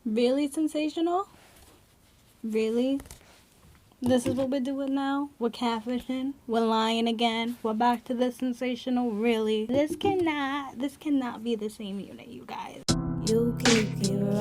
Really, Sensational? Really? This is what we're doing now? We're catfishing? We're lying again? We're back to the Sensational? Really? This cannot be the same unit, you guys. You keep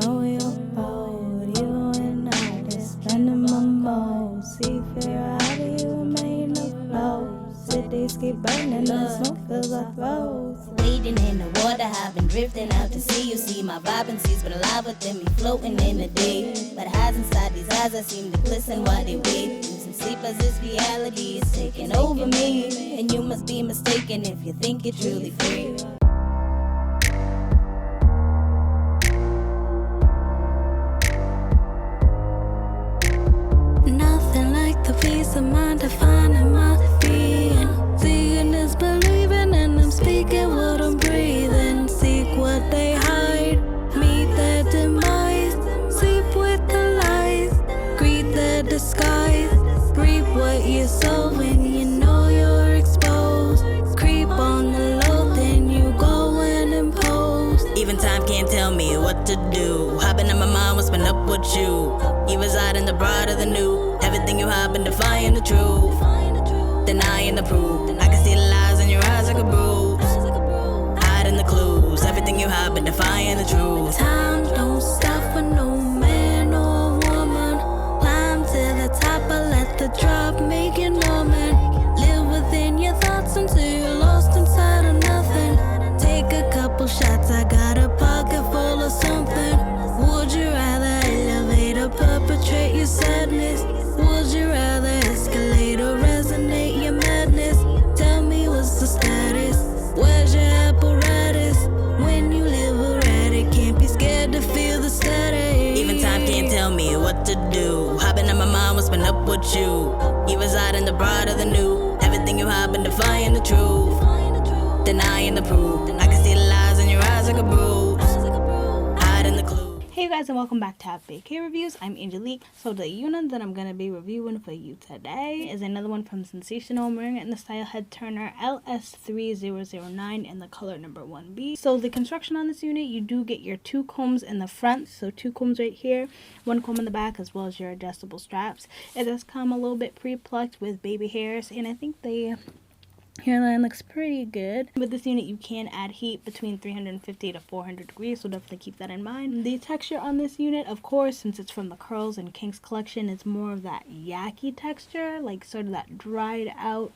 on your boat, you and I just spending my mode. See fear, how do you remain afloat? Cities keep burning, the smoke fills our throats. Wading in the water, I've been drifting out to sea. You see my vibrancy's been alive within me, floating in the day. But highs inside these eyes, I seem to glisten while they wait. Losing sleep as this reality is taking over me. And you must be mistaken if you think you're truly free. Nothing like the peace of mind defining my being. Seeing is believing, and I'm speaking what I'm breathing. Seek what they hide, meet their demise. Sleep with the lies, greet their disguise. Reap what you sow when you know you're exposed. Creep on the low, then you go and impose. Even time can't tell me what to do. Hopping in my mind, what's been up with you? You reside in the bride of the new. Everything you have been defying the truth, denying the proof. I can see the lies in your eyes like a bruise, hiding the clues. Everything you have been defying the truth. Time don't stop for no man or woman. Climb to the top, but let the drop make you numbing. Live within your thoughts until you're lost inside of nothing. Take a couple shots, I got a pocket full of something. Would you rather elevate or perpetrate your sadness? Would you rather escalate or resonate your madness? Tell me what's the status? Where's your apparatus? When you live erratic, can't be scared to feel the static. Even time can't tell me what to do. Hopping in my mind, what's been up with you? You reside in the bride of the new. Everything you have been defying the truth, denying the proof. I can see the lies in your eyes like a bruise, hiding the clues. Hey you guys, and welcome back to FBK Reviews. I'm Angelique. So the unit that I'm going to be reviewing for you today is another one from Sensational. I'm wearing it in the style Head Turner LS3009 in the color number 1B. So the construction on this unit, you do get your 2 combs in the front. So 2 combs right here, 1 comb in the back, as well as your adjustable straps. It does come a little bit pre-plucked with baby hairs, and I think the hairline looks pretty good. With this unit, you can add heat between 350 to 400 degrees, so definitely keep that in mind. The texture on this unit, of course, since it's from the Curls and Kinks collection, it's more of that Yaki texture, like sort of that dried out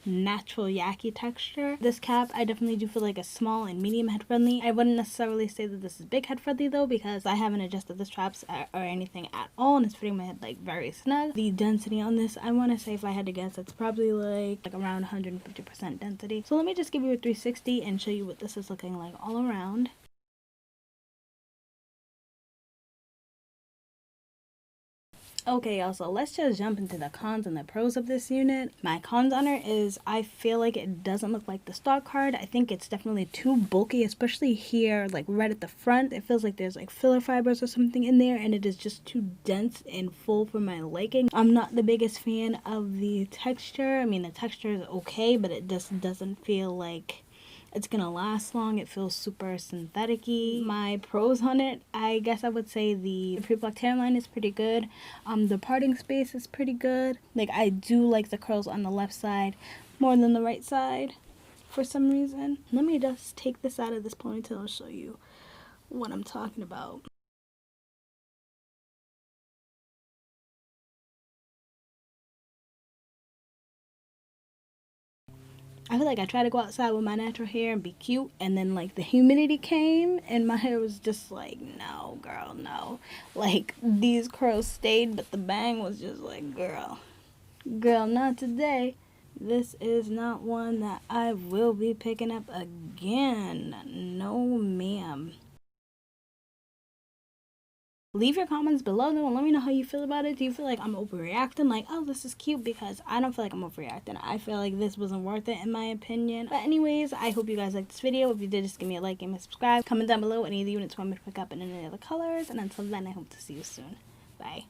natural Yaki texture. This cap, I definitely do feel like a small and medium head friendly. I wouldn't necessarily say that this is big head friendly though, because I haven't adjusted the straps or anything at all, and it's fitting my head like very snug. The density on this, I want to say, if I had to guess, it's probably like around 150% density. So let me just give you a 360 and show you what this is looking like all around. Okay, y'all, so let's just jump into the cons and the pros of this unit. My cons on it is I feel like it doesn't look like the stock card. I think it's definitely too bulky, especially here, like right at the front. It feels like there's like filler fibers or something in there, and it is just too dense and full for my liking. I'm not the biggest fan of the texture. I mean, the texture is okay, but it just doesn't feel like it's gonna last long. It feels super synthetic-y. My pros on it, I guess I would say the pre-plucked hairline is pretty good. The parting space is pretty good. Like, I do like the curls on the left side more than the right side for some reason. Let me just take this out of this ponytail and show you what I'm talking about. I feel like I tried to go outside with my natural hair and be cute, and then like the humidity came and my hair was just like, no girl, no. Like, these curls stayed, but the bang was just like, girl, not today. This is not one that I will be picking up again. No ma'am. Leave your comments below though and let me know how you feel about it. Do you feel like I'm overreacting? Like, oh, this is cute? Because I don't feel like I'm overreacting. I feel like this wasn't worth it in my opinion. But anyways, I hope you guys liked this video. If you did, just give me a like and subscribe. Comment down below any of the units you want me to pick up in any other colors. And until then, I hope to see you soon. Bye.